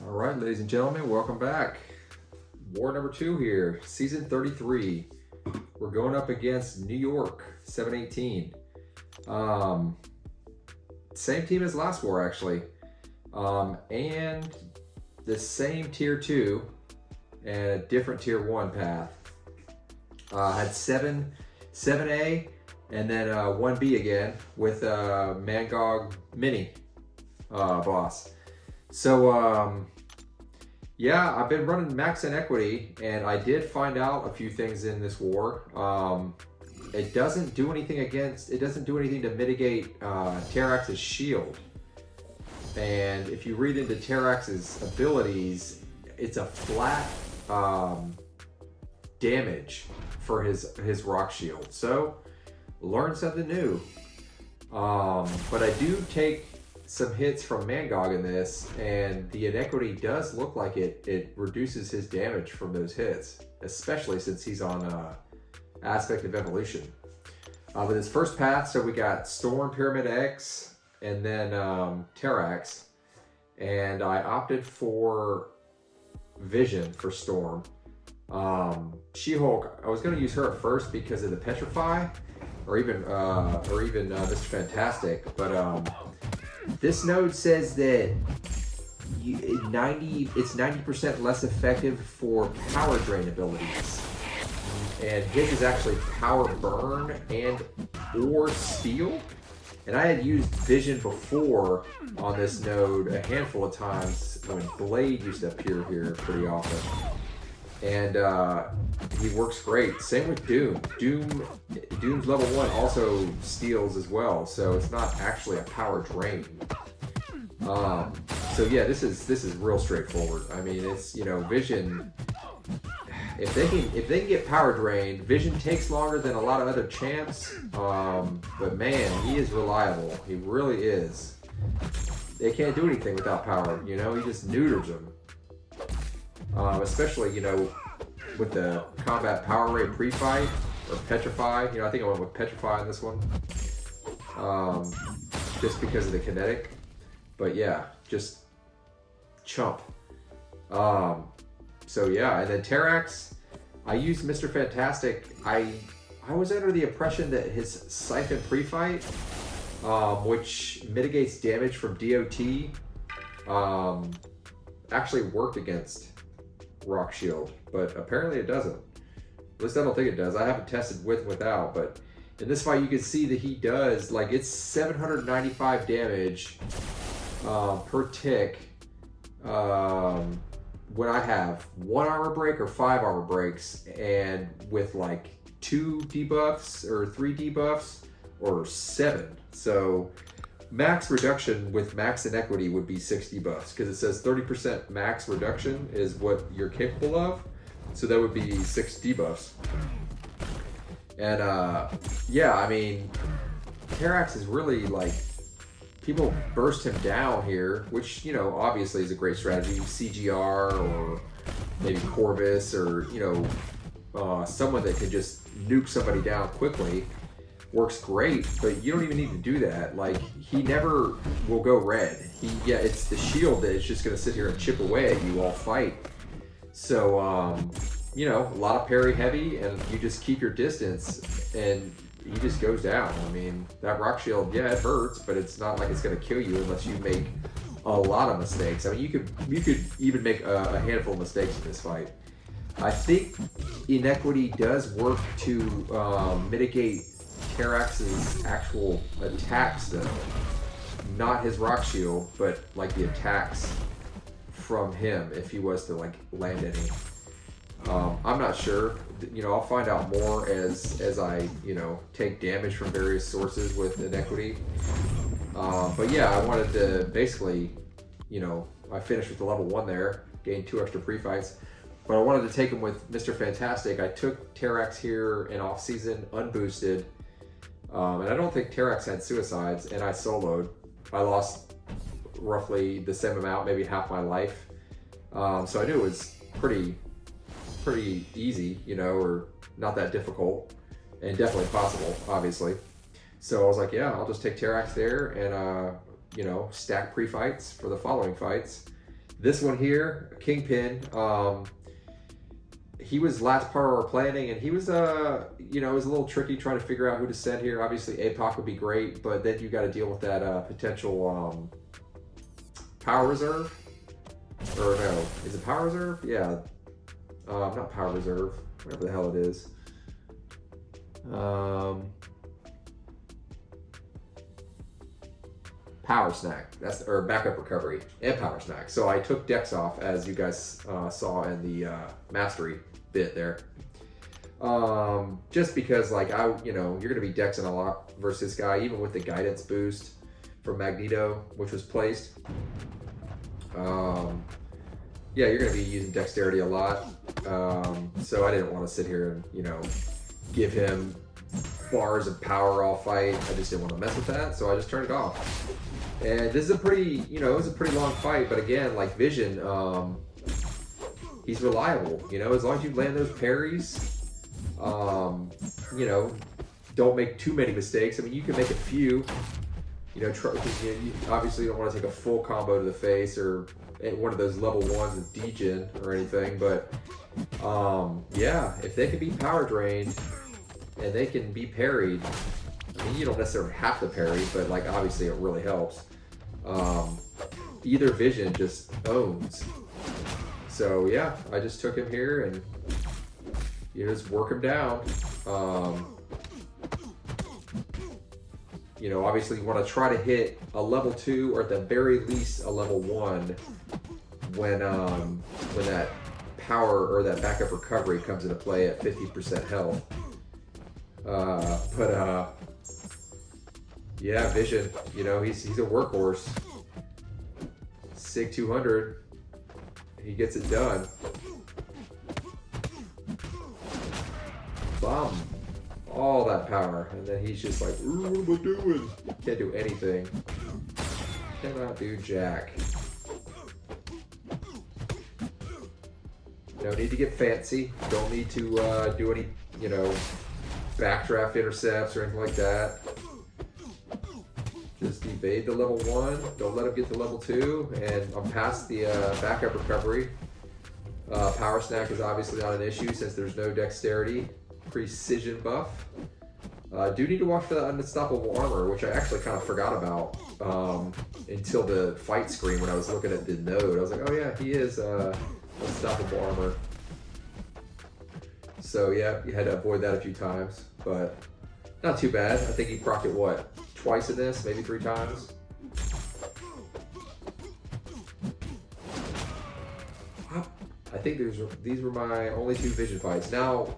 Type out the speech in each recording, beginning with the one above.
All right, ladies and gentlemen, welcome back. War number 2 here, season 33. We're going up against Ny718. Same team as last war, actually. And the same tier 2 and a different tier 1 path. Had 7A and then 1B again with Mangog mini boss. So yeah, I've been running max inequity, and I did find out a few things in this war. It doesn't do anything to mitigate Terrax's shield. And if you read into Terrax's abilities, it's a flat damage for his rock shield. So learn something new. But I do take some hits from Mangog in this, and the inequity does look like it reduces his damage from those hits, especially since he's on Aspect of Evolution. With his first path, so we got Storm, Pyramid X, and then Terrax, and I opted for Vision for Storm. She-Hulk, I was going to use her at first because of the Petrify, or even Mr. Fantastic, but this node says that it's 90% less effective for power drain abilities, and his is actually power burn or steal. And I had used Vision before on this node a handful of times when Blade used to appear here pretty often, and he works great. Same with Doom. Doom's level 1 also steals as well, so it's not actually a power drain. So yeah, this is real straightforward. I mean, it's, you know, Vision. If they can get power drained, Vision takes longer than a lot of other champs. But man, he is reliable. He really is. They can't do anything without power. You know, he just neuters them. Especially, you know, with the combat power rate pre-fight or Petrify. You know, I think I went with Petrify on this one, just because of the kinetic. But yeah, just chump. So yeah, and then Terrax, I used Mr. Fantastic. I was under the impression that his Siphon pre-fight, which mitigates damage from DOT, actually worked against Rock Shield, but apparently it doesn't. At least I don't think it does. I haven't tested with and without, but in this fight you can see that he does, like, it's 795 damage per tick when I have 1 armor break or 5 armor breaks, and with like 2 debuffs or 3 debuffs or 7. So max reduction with max inequity would be 6 debuffs, because it says 30% max reduction is what you're capable of. So that would be 6 debuffs. And yeah, I mean, Terrax is really, like, people burst him down here, which, you know, obviously is a great strategy. CGR or maybe Corvus, or, you know, someone that can just nuke somebody down quickly works great, but you don't even need to do that. Like, he never will go red. Yeah, it's the shield that is just going to sit here and chip away at you all fight. So, you know, a lot of parry heavy, and you just keep your distance, and he just goes down. I mean, that rock shield, yeah, it hurts, but it's not like it's going to kill you unless you make a lot of mistakes. I mean, you could even make a handful of mistakes in this fight. I think inequity does work to mitigate Terrax's actual attacks, though. Not his rock shield, but like the attacks from him if he was to, like, land any. I'm not sure. You know, I'll find out more as I, you know, take damage from various sources with inequity. But yeah, I wanted to basically, you know, I finished with the level 1 there, gained 2 extra pre-fights, but I wanted to take him with Mr. Fantastic. I took Terrax here in off-season, unboosted, and I don't think Terrax had suicides, and I soloed. I lost roughly the same amount, maybe half my life. So I knew it was pretty easy, you know, or not that difficult, and definitely possible, obviously. So I was like, yeah, I'll just take Terrax there and, you know, stack pre-fights for the following fights. This one here, Kingpin, he was last part of our planning, and he was, you know, it was a little tricky trying to figure out who to send here. Obviously, APOC would be great, but then you got to deal with that potential power reserve. Or no, is it power reserve? Yeah, not power reserve, whatever the hell it is. Power snack, or backup recovery and power snack. So I took Dex off, as you guys saw in the mastery bit there. Just because, like, you know, you're gonna be Dexing a lot versus this guy, even with the guidance boost from Magneto, which was placed. Yeah, you're gonna be using dexterity a lot. So I didn't want to sit here and, you know, give him bars of power all fight. I just didn't want to mess with that, so I just turned it off. And this is a pretty, you know, it was a pretty long fight, but again, like Vision, he's reliable. You know, as long as you land those parries, you know, don't make too many mistakes. I mean, you can make a few. You know, you obviously don't want to take a full combo to the face or one of those level ones with degen or anything, but yeah, if they can be power drained and they can be parried, I mean, you don't necessarily have to parry, but like obviously it really helps. Either Vision just owns. So yeah, I just took him here and you just work him down. You know, obviously you want to try to hit a level 2 or at the very least a level 1 when that power or that backup recovery comes into play at 50% health. Yeah, Vision, you know, he's a workhorse. SIG 200, he gets it done. Bomb. All that power, and then he's just like, what am I doing? Can't do anything. Cannot do jack. No need to get fancy. Don't need to do any, you know, backdraft intercepts or anything like that. Just evade the level 1. Don't let him get to level 2, and I'm past the backup recovery. Power snack is obviously not an issue since there's no dexterity. Precision buff. Do need to watch for that unstoppable armor, which I actually kind of forgot about until the fight screen when I was looking at the node. I was like, oh yeah, he is unstoppable armor. So yeah, you had to avoid that a few times, but not too bad. I think he procced it, what, twice in this, maybe 3 times. I think these were my only 2 Vision fights. Now,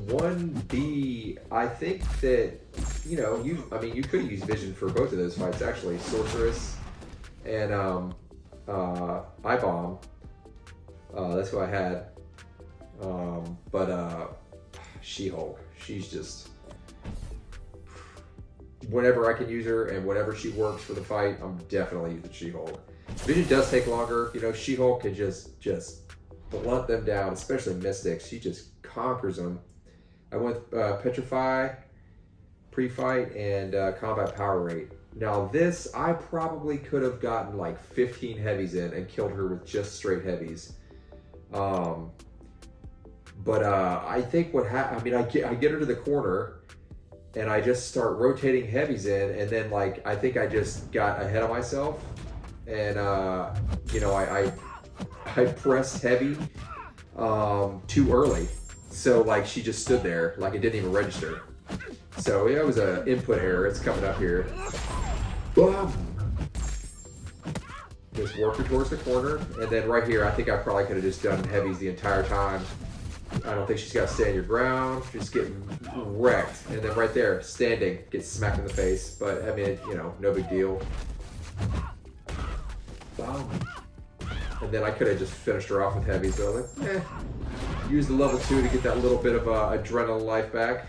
1B, I think that, you know, you could use Vision for both of those fights actually. Sorceress and iBom. That's who I had. She-Hulk, she's just, whenever I can use her and whenever she works for the fight, I'm definitely using She-Hulk. Vision does take longer. You know, She-Hulk can just blunt them down, especially Mystics. She just conquers them. I went with Petrify, pre-fight, and combat power rate. Now this, I probably could have gotten like 15 heavies in and killed her with just straight heavies. I think what happened, I mean, I get her to the corner and I just start rotating heavies in, and then like, I think I just got ahead of myself and, you know, I pressed heavy too early. So like she just stood there, like it didn't even register. So yeah, it was an input error. It's coming up here. Boom! Just working towards the corner. And then right here, I think I probably could have just done heavies the entire time. I don't think she's got to stand your ground. Just getting wrecked. And then right there, standing, gets smacked in the face. But I mean, you know, no big deal. Boom. And then I could have just finished her off with heavies, but I was like, use the level 2 to get that little bit of adrenaline life back.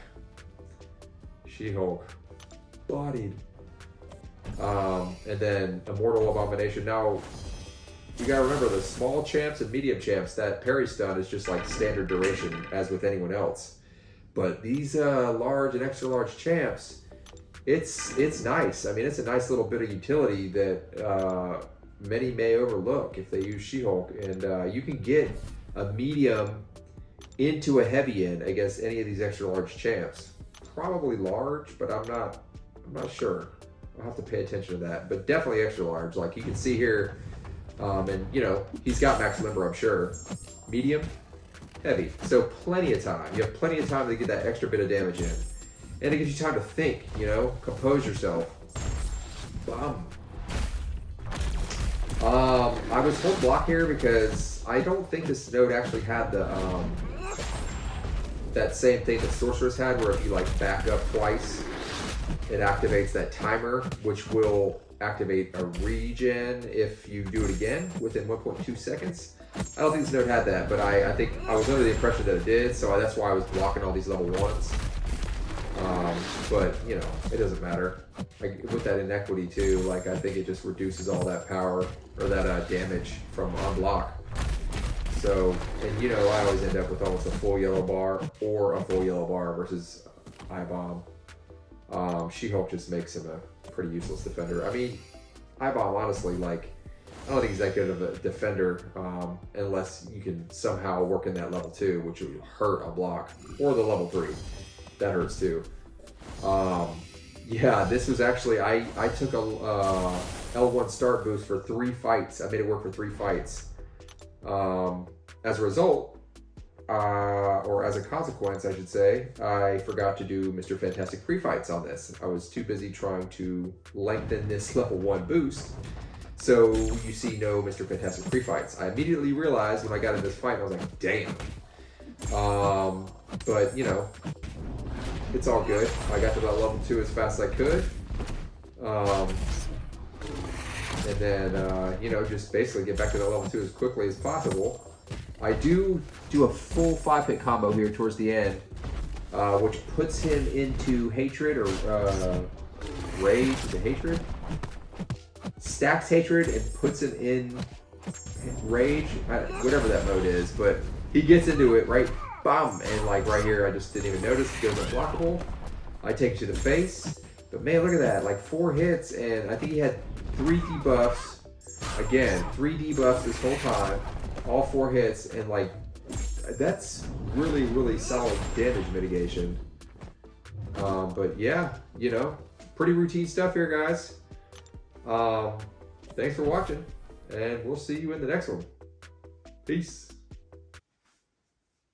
She-Hulk. Bodied. And then Immortal Abomination. Now, you gotta remember the small champs and medium champs, that parry stun is just like standard duration, as with anyone else. But these large and extra large champs, it's nice. I mean, it's a nice little bit of utility that many may overlook if they use She-Hulk. And you can get a medium into a heavy end against any of these extra large champs. Probably large, but I'm not sure. I'll have to pay attention to that, but definitely extra large. Like you can see here, and you know, he's got max limber, I'm sure. Medium, heavy. So plenty of time. You have plenty of time to get that extra bit of damage in. And it gives you time to think, you know, compose yourself. Bum. I was hold block here because I don't think this node actually had the that same thing that Sorceress had, where if you like back up twice, it activates that timer, which will activate a regen if you do it again within 1.2 seconds. I don't think this node had that, but I think I was under the impression that it did, so that's why I was blocking all these level 1s. But, you know, it doesn't matter. Like, with that inequity too, like, I think it just reduces all that power, or that damage from unblock. So, and you know, I always end up with almost a full yellow bar, or a full yellow bar versus iBom. She-Hulk just makes him a pretty useless defender. I mean, iBom, honestly, like, I don't think he's that good of a defender, unless you can somehow work in that level 2, which would hurt a block, or the level 3. That hurts too. Yeah, this was actually, I took a L1 start boost for 3 fights. I made it work for 3 fights. As a result, or as a consequence, I should say, I forgot to do Mr. Fantastic pre-fights on this. I was too busy trying to lengthen this level 1 boost. So you see no Mr. Fantastic pre-fights. I immediately realized when I got in this fight, I was like, damn. But, you know, it's all good. I got to that level 2 as fast as I could. And then, you know, just basically get back to that level 2 as quickly as possible. I do a full 5-hit combo here towards the end, which puts him into Hatred, or Rage, the Hatred? Stacks Hatred and puts him in Rage, whatever that mode is, but he gets into it, right? Bam! And like right here, I just didn't even notice, it goes unblockable. I take it to the face, but man, look at that, like 4 hits, and I think he had 3 debuffs. Again, 3 debuffs this whole time, all 4 hits, and like, that's really, really solid damage mitigation. But yeah, you know, pretty routine stuff here, guys. Thanks for watching, and we'll see you in the next one. Peace.